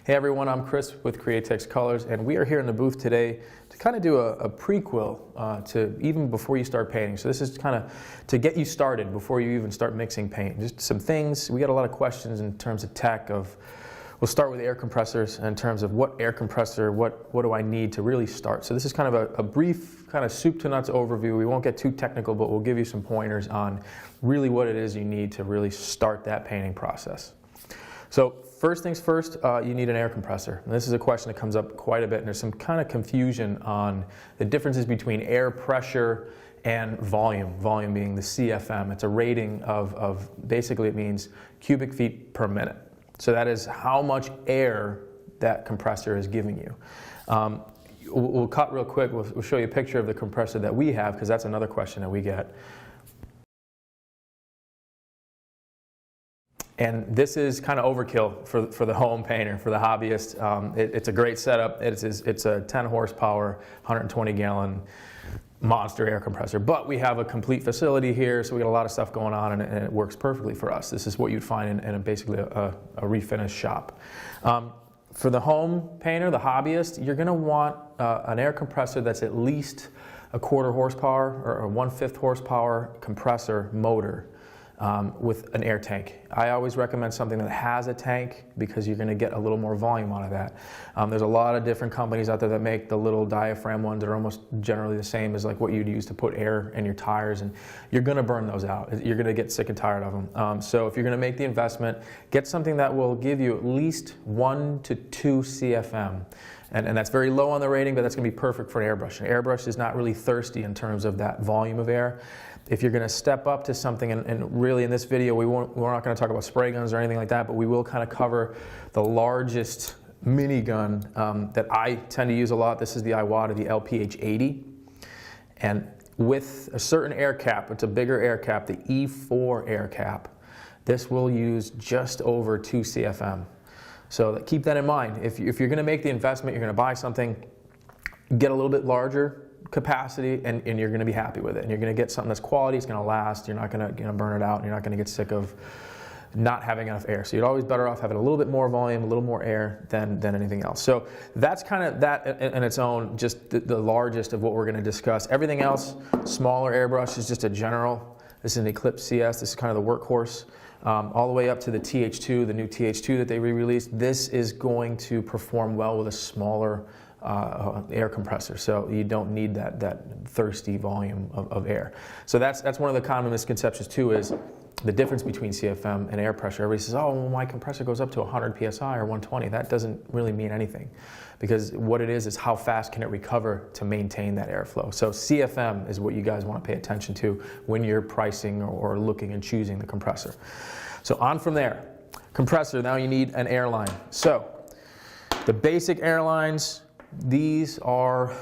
Hey everyone, I'm Chris with Createx Colors, and we are here in the booth today to kind of do a prequel to even before you start painting. So this is kind of to get you started before you even start mixing paint. Just some things, we got a lot of questions in terms of tech of, we'll start with air compressors in terms of what air compressor, what do I need to really start. So this is kind of a brief kind of soup to nuts overview. We won't get too technical, but we'll give you some pointers on really what it is you need to really start that painting process. So first things first, you need an air compressor. And this is a question that comes up quite a bit, and there's some kind of confusion on the differences between air pressure and volume. Volume being the CFM. It's a rating of basically it means cubic feet per minute. So that is how much air that compressor is giving you. We'll cut real quick. We'll show you a picture of the compressor that we have, because that's another question that we get. And this is kind of overkill for the home painter, for the hobbyist. It's a great setup. It's a 10 horsepower, 120 gallon monster air compressor. But we have a complete facility here, so we got a lot of stuff going on, and it works perfectly for us. This is what you'd find in basically a refinished shop. For the home painter, the hobbyist, you're going to want an air compressor that's at least a 1/4 horsepower or a 1/5 horsepower compressor motor. With an air tank. I always recommend something that has a tank because you're going to get a little more volume out of that. There's a lot of different companies out there that make the little diaphragm ones that are almost generally the same as like what you'd use to put air in your tires, and you're going to burn those out. You're going to get sick and tired of them. So if you're going to make the investment, get something that will give you at least 1 to 2 CFM. And that's very low on the rating, but that's going to be perfect for an airbrush. An airbrush is not really thirsty in terms of that volume of air. If you're going to step up to something, and really in this video we're not going to talk about spray guns or anything like that, but we will kind of cover the largest mini gun that I tend to use a lot. This is the Iwata, the LPH80. And with a certain air cap, it's a bigger air cap, the E4 air cap, this will use just over 2 CFM. So keep that in mind. If you're going to make the investment, you're going to buy something, get a little bit larger capacity, and you're going to be happy with it. And you're going to get something that's quality, it's going to last, you're not going to burn it out, and you're not going to get sick of not having enough air. So you're always better off having a little bit more volume, a little more air than anything else. So that's kind of that in its own, just the largest of what we're going to discuss. Everything else, smaller airbrush is just a general. This is an Eclipse CS, this is kind of the workhorse. All the way up to the TH2, the new TH2 that they re-released. This is going to perform well with a smaller air compressor, so you don't need that thirsty volume of air. So that's one of the common misconceptions too, is the difference between CFM and air pressure. Everybody says, oh, well, my compressor goes up to 100 PSI or 120. That doesn't really mean anything, because what it is how fast can it recover to maintain that airflow. So CFM is what you guys want to pay attention to when you're pricing or looking and choosing the compressor. So on from there, compressor, now you need an airline. So the basic airlines, these are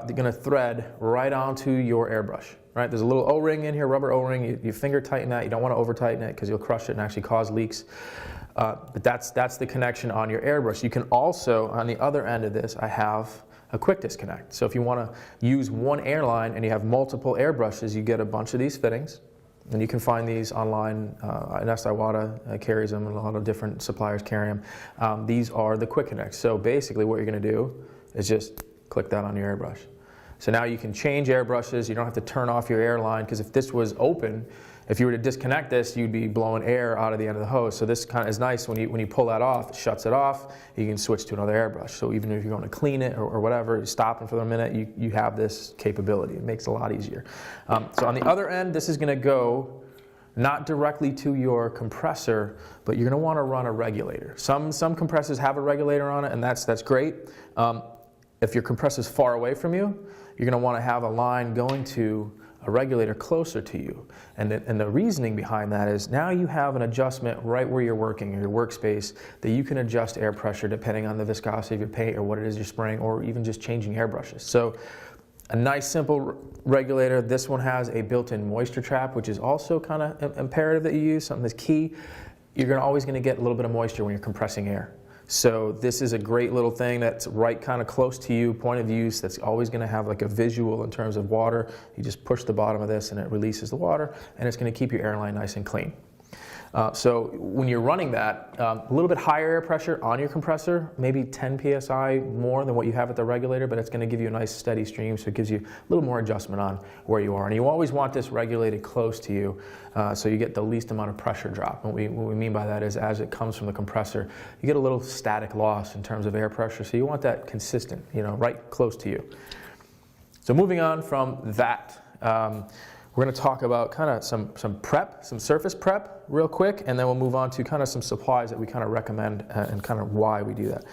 going to thread right onto your airbrush. Right? There's a little O-ring in here, rubber O-ring. You finger tighten that. You don't want to over tighten it because you'll crush it and actually cause leaks. But that's the connection on your airbrush. You can also, on the other end of this, I have a quick disconnect. So if you want to use one airline and you have multiple airbrushes, you get a bunch of these fittings. And you can find these online. Iwata carries them, and a lot of different suppliers carry them. These are the quick connects. So basically what you're going to do is just click that on your airbrush. So now you can change airbrushes. You don't have to turn off your airline, because if this was open, if you were to disconnect this, you'd be blowing air out of the end of the hose. So this kind of is nice when you pull that off, it shuts it off, you can switch to another airbrush. So even if you're going to clean it or whatever, you're stopping for a minute, you have this capability. It makes it a lot easier. So on the other end, this is going to go not directly to your compressor, but you're going to want to run a regulator. Some compressors have a regulator on it, and that's great. If your compressor is far away from you, you're going to want to have a line going to a regulator closer to you. And the reasoning behind that is now you have an adjustment right where you're working, in your workspace, that you can adjust air pressure depending on the viscosity of your paint or what it is you're spraying, or even just changing airbrushes. So a nice simple regulator. This one has a built-in moisture trap, which is also kind of imperative that you use, something that's key. You're always going to get a little bit of moisture when you're compressing air. So this is a great little thing that's right kind of close to you, point of use, that's always going to have like a visual in terms of water. You just push the bottom of this and it releases the water, and it's going to keep your airline nice and clean. So when you're running that, a little bit higher air pressure on your compressor, maybe 10 psi more than what you have at the regulator, but it's going to give you a nice steady stream, so it gives you a little more adjustment on where you are. And you always want this regulated close to you, so you get the least amount of pressure drop. What we mean by that is as it comes from the compressor, you get a little static loss in terms of air pressure, so you want that consistent, right close to you. So moving on from that, we're going to talk about kind of some prep, some surface prep real quick, and then we'll move on to kind of some supplies that we kind of recommend and kind of why we do that.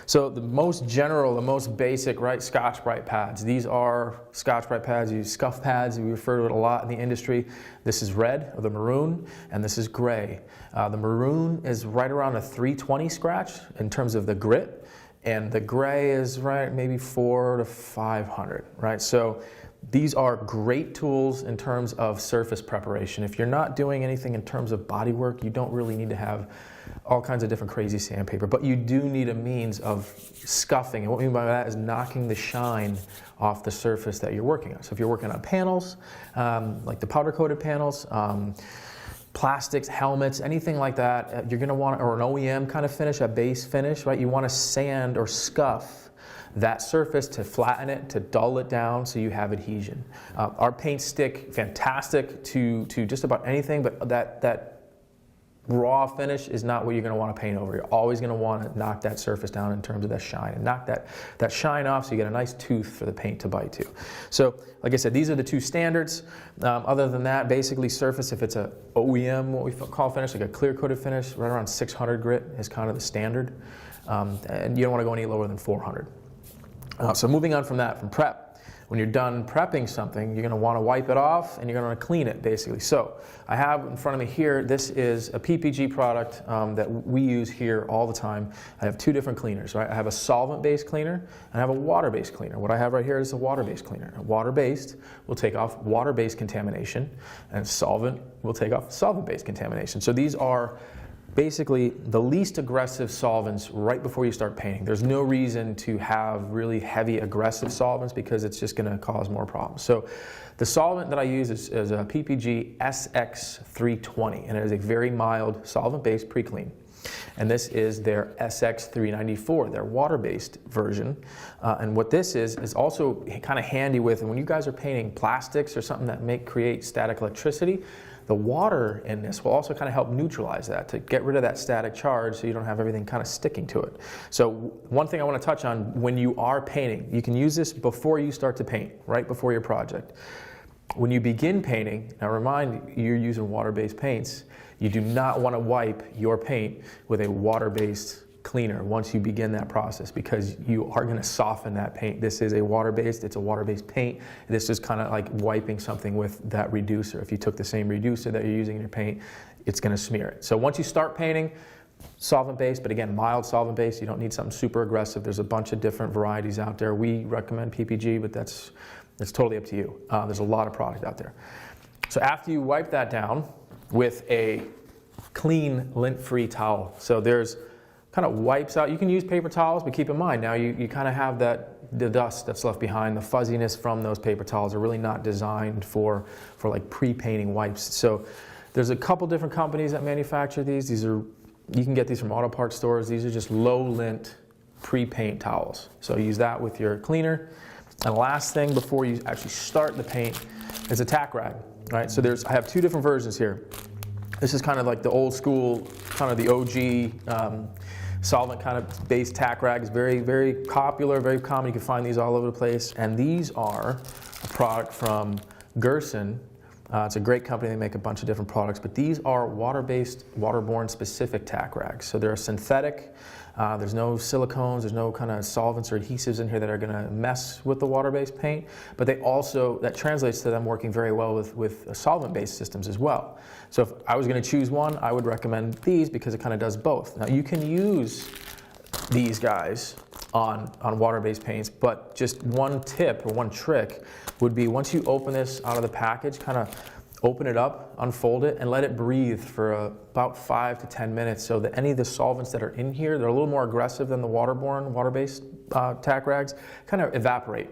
So the most general, the most basic, right, Scotch-Brite pads. These are Scotch-Brite pads. You use scuff pads. We refer to it a lot in the industry. This is red, or the maroon, and this is gray. The maroon is right around a 320 scratch in terms of the grit, and the gray is right maybe 400 to 500, right? So these are great tools in terms of surface preparation. If you're not doing anything in terms of body work, you don't really need to have all kinds of different crazy sandpaper, but you do need a means of scuffing. And what we mean by that is knocking the shine off the surface that you're working on. So if you're working on panels, like the powder coated panels, plastics, helmets, anything like that, you're gonna want, or an OEM kind of finish, a base finish, right? You wanna sand or scuff that surface to flatten it, to dull it down so you have adhesion. Our paints stick fantastic to just about anything, but that raw finish is not what you're going to want to paint over. You're always going to want to knock that surface down in terms of that shine and knock that shine off so you get a nice tooth for the paint to bite to. So like I said, these are the two standards. Other than that, basically surface, if it's a OEM, what we call finish, like a clear coated finish, right around 600 grit is kind of the standard. And you don't want to go any lower than 400. So moving on from that, from prep, when you're done prepping something, you're going to want to wipe it off and you're going to clean it basically. So I have in front of me here, this is a PPG product that we use here all the time. I have two different cleaners, right? I have a solvent-based cleaner and I have a water-based cleaner. What I have right here is a water-based cleaner. Water-based will take off water-based contamination, and solvent will take off solvent-based contamination. So these are basically the least aggressive solvents right before you start painting. There's no reason to have really heavy aggressive solvents because it's just going to cause more problems. So the solvent that I use is a PPG SX320, and it is a very mild solvent-based pre-clean. And this is their SX394, their water-based version. And what this is also kind of handy with, and when you guys are painting plastics or something that create static electricity, the water in this will also kind of help neutralize that, to get rid of that static charge so you don't have everything kind of sticking to it. So one thing I want to touch on, when you are painting, you can use this before you start to paint, right before your project. When you begin painting, now remind you're using water-based paints, you do not want to wipe your paint with a water-based cleaner once you begin that process, because you are going to soften that paint. This is a water-based, it's a water-based paint. This is kind of like wiping something with that reducer. If you took the same reducer that you're using in your paint, it's going to smear it. So once you start painting, solvent-based, but again, mild solvent-based. You don't need something super aggressive. There's a bunch of different varieties out there. We recommend PPG, but that's totally up to you. There's a lot of product out there. So after you wipe that down with a clean, lint-free towel, so there's kind of wipes out. You can use paper towels, but keep in mind now you kind of have the dust that's left behind, the fuzziness from those paper towels are really not designed for like pre-painting wipes. So there's a couple different companies that manufacture these. You can get these from auto parts stores. These are just low lint pre-paint towels. So use that with your cleaner. And the last thing before you actually start the paint is a tack rag, right? So I have two different versions here. This is kind of like the old school, kind of the OG solvent kind of based tack rags. Very, very popular, very common. You can find these all over the place. And these are a product from Gerson. It's a great company. They make a bunch of different products, but these are water-based, waterborne specific tack rags. So they're synthetic. There's no silicones, there's no kind of solvents or adhesives in here that are going to mess with the water-based paint, but that translates to them working very well with solvent-based systems as well. So if I was going to choose one, I would recommend these because it kind of does both. Now you can use these guys on water-based paints, but just one tip or one trick would be, once you open this out of the package, kind of open it up, unfold it, and let it breathe for about 5 to 10 minutes so that any of the solvents that are in here, they're a little more aggressive than the water-based tack rags, kind of evaporate.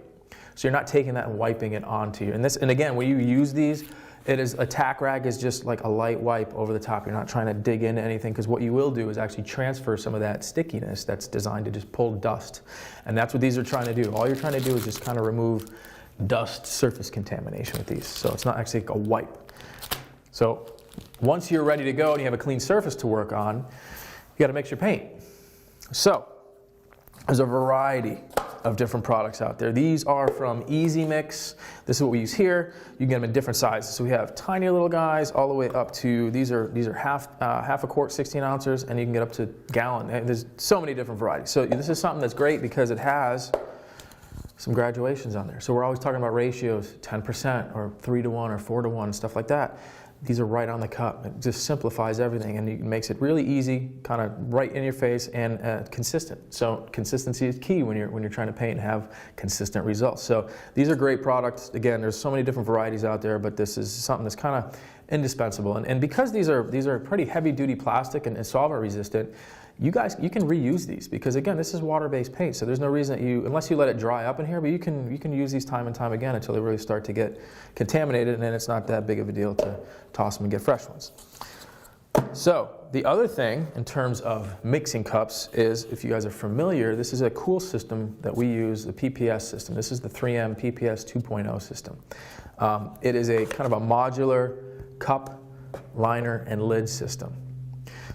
So you're not taking that and wiping it onto you. And again, when you use these, A tack rag is just like a light wipe over the top. You're not trying to dig into anything, because what you will do is actually transfer some of that stickiness that's designed to just pull dust. And that's what these are trying to do. All you're trying to do is just kind of remove dust surface contamination with these. So it's not actually like a wipe. So once you're ready to go and you have a clean surface to work on, you got to mix your paint. So there's a variety of different products out there. These are from Easy Mix. This is what we use here. You can get them in different sizes. So we have tiny little guys all the way up to, these are half a quart, 16 ounces, and you can get up to gallon. And there's so many different varieties. So this is something that's great because it has some graduations on there. So we're always talking about ratios, 10% or 3-to-1 or 4-to-1, stuff like that. These are right on the cup. It just simplifies everything, and it makes it really easy, kind of right in your face, and consistent. So consistency is key when you're trying to paint and have consistent results. So these are great products. Again, there's so many different varieties out there, but this is something that's kind of indispensable. And because these are pretty heavy-duty plastic and solvent resistant, you can reuse these, because again, this is water-based paint, so there's no reason that unless you let it dry up in here, but you can use these time and time again until they really start to get contaminated, and then it's not that big of a deal to toss them and get fresh ones. So the other thing in terms of mixing cups is, if you guys are familiar, this is a cool system that we use, the PPS system. This is the 3M PPS 2.0 system. It is a kind of a modular cup, liner, and lid system.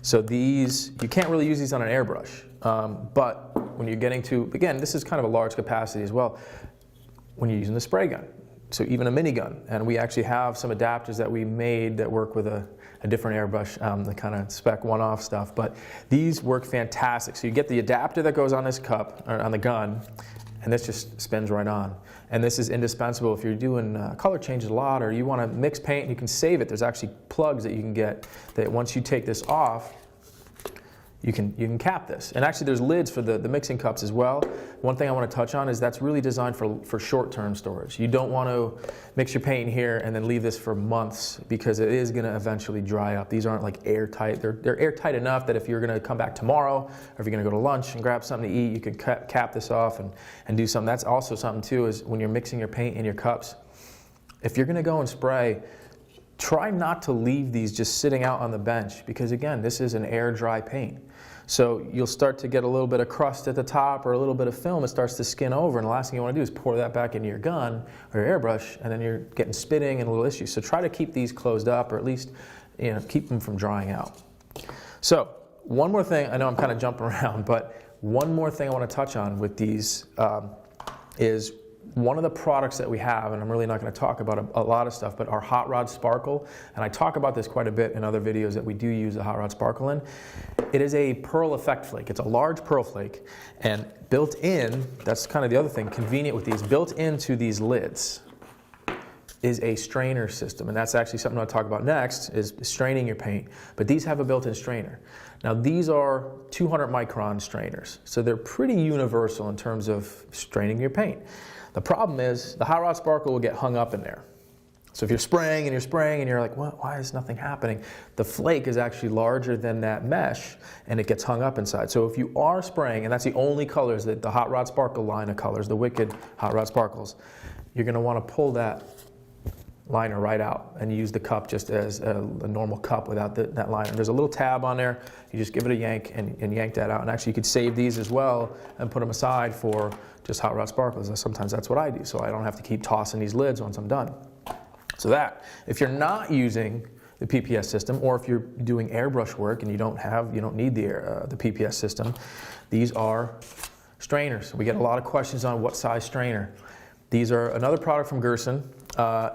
So these, you can't really use these on an airbrush, but when you're getting to, again, this is kind of a large capacity as well, when you're using the spray gun, so even a mini gun. And we actually have some adapters that we made that work with a different airbrush, the kind of spec one-off stuff, but these work fantastic. So you get the adapter that goes on this cup, or on the gun, and this just spins right on. And this is indispensable if you're doing color changes a lot, or you want to mix paint and you can save it. There's actually plugs that you can get that once you take this off, you can cap this. And actually there's lids for the mixing cups as well. One thing I want to touch on is that's really designed for short-term storage. You don't want to mix your paint here and then leave this for months, because it is going to eventually dry up. These aren't like airtight. They're airtight enough that if you're going to come back tomorrow, or if you're going to go to lunch and grab something to eat, you can cap this off and do something. That's also something too, is when you're mixing your paint in your cups, if you're going to go and spray, try not to leave these just sitting out on the bench, because again, this is an air dry paint. So you'll start to get a little bit of crust at the top, or a little bit of film. It starts to skin over, and the last thing you want to do is pour that back into your gun or your airbrush, and then you're getting spitting and little issues. So try to keep these closed up, or at least keep them from drying out. So one more thing, I know I'm kind of jumping around, but one more thing I want to touch on with these is one of the products that we have, and I'm really not going to talk about a lot of stuff, but our Hot Rod Sparkle, and I talk about this quite a bit in other videos that we do use the Hot Rod Sparkle in. It is a pearl effect flake. It's a large pearl flake, and built in, that's kind of the other thing, convenient with these, built into these lids is a strainer system, and that's actually something I'll talk about next, is straining your paint. But these have a built-in strainer. Now these are 200 micron strainers, so they're pretty universal in terms of straining your paint. The problem is the Hot Rod Sparkle will get hung up in there. So if you're spraying and you're like, what? Why is nothing happening? The flake is actually larger than that mesh, and it gets hung up inside. So if you are spraying, and that's the only colors that the Hot Rod Sparkle line of colors, the Wicked Hot Rod Sparkles, you're going to want to pull that liner right out and use the cup just as a normal cup without that liner. There's a little tab on there. You just give it a yank and yank that out. And actually you could save these as well and put them aside for just Hot Rod Sparkles. And sometimes that's what I do, so I don't have to keep tossing these lids once I'm done. So that, if you're not using the PPS system, or if you're doing airbrush work and you don't need the PPS system, these are strainers. We get a lot of questions on what size strainer. These are another product from Gerson.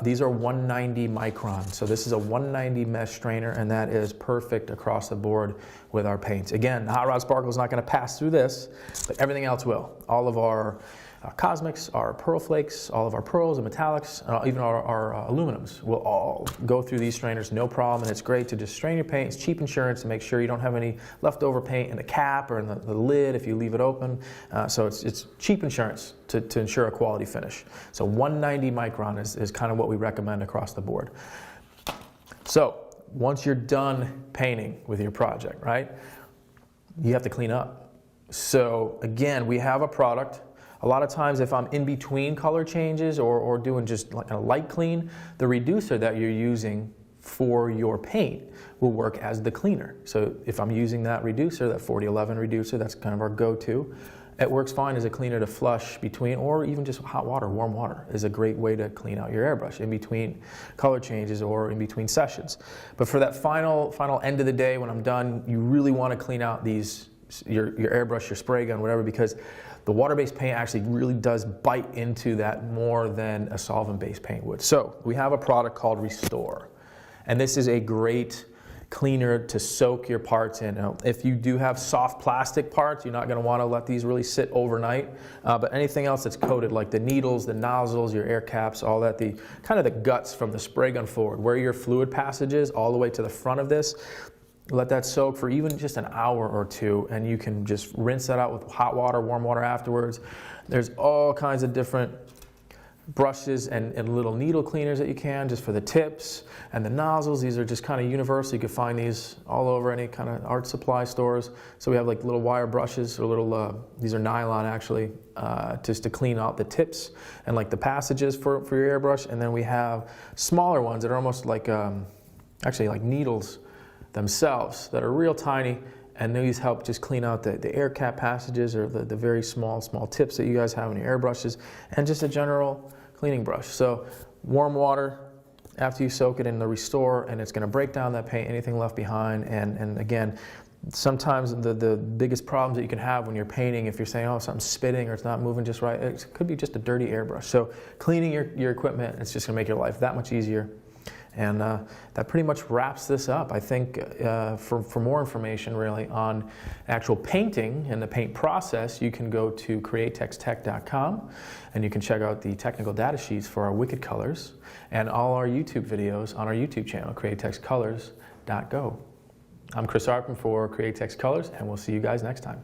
These are 190 micron. So this is a 190 mesh strainer, and that is perfect across the board with our paints. Again, the Hot Rod Sparkle is not going to pass through this, but everything else will. All of our cosmics, our pearl flakes, all of our pearls and metallics, even our aluminums will all go through these strainers, no problem. And it's great to just strain your paint. It's cheap insurance to make sure you don't have any leftover paint in the cap or in the lid if you leave it open. So it's cheap insurance to ensure a quality finish. So 190 micron is kind of what we recommend across the board. So once you're done painting with your project, right, you have to clean up. So again, we have a product, A lot of times if I'm in between color changes or doing just like a light clean, the reducer that you're using for your paint will work as the cleaner. So if I'm using that reducer, that 4011 reducer, that's kind of our go-to, it works fine as a cleaner to flush between, or even just hot water, warm water is a great way to clean out your airbrush in between color changes or in between sessions. But for that final end of the day when I'm done, you really want to clean out your airbrush, your spray gun, whatever, because the water-based paint actually really does bite into that more than a solvent-based paint would. So we have a product called Restore, and this is a great cleaner to soak your parts in. Now, if you do have soft plastic parts, you're not going to want to let these really sit overnight. But anything else that's coated, like the needles, the nozzles, your air caps, all that, the kind of the guts from the spray gun forward, where your fluid passage is, all the way to the front of this, let that soak for even just an hour or two, and you can just rinse that out with hot water, warm water afterwards. There's all kinds of different brushes and little needle cleaners that you can just for the tips and the nozzles. These are just kind of universal. You can find these all over any kind of art supply stores. So we have like little wire brushes or little, these are nylon actually, just to clean out the tips and like the passages for your airbrush. And then we have smaller ones that are almost like, actually like needles themselves that are real tiny. And these help just clean out the air cap passages or the very small tips that you guys have in your airbrushes, and just a general cleaning brush. So warm water after you soak it in the Restore, and it's going to break down that paint, anything left behind. And again, sometimes the biggest problems that you can have when you're painting, if you're saying, oh, something's spitting or it's not moving just right, it could be just a dirty airbrush. So cleaning your equipment, it's just going to make your life that much easier. And that pretty much wraps this up. I think for more information really on actual painting and the paint process, you can go to creatextech.com and you can check out the technical data sheets for our Wicked Colors and all our YouTube videos on our YouTube channel, createxcolors.go. I'm Chris Arpin for Createx Colors, and we'll see you guys next time.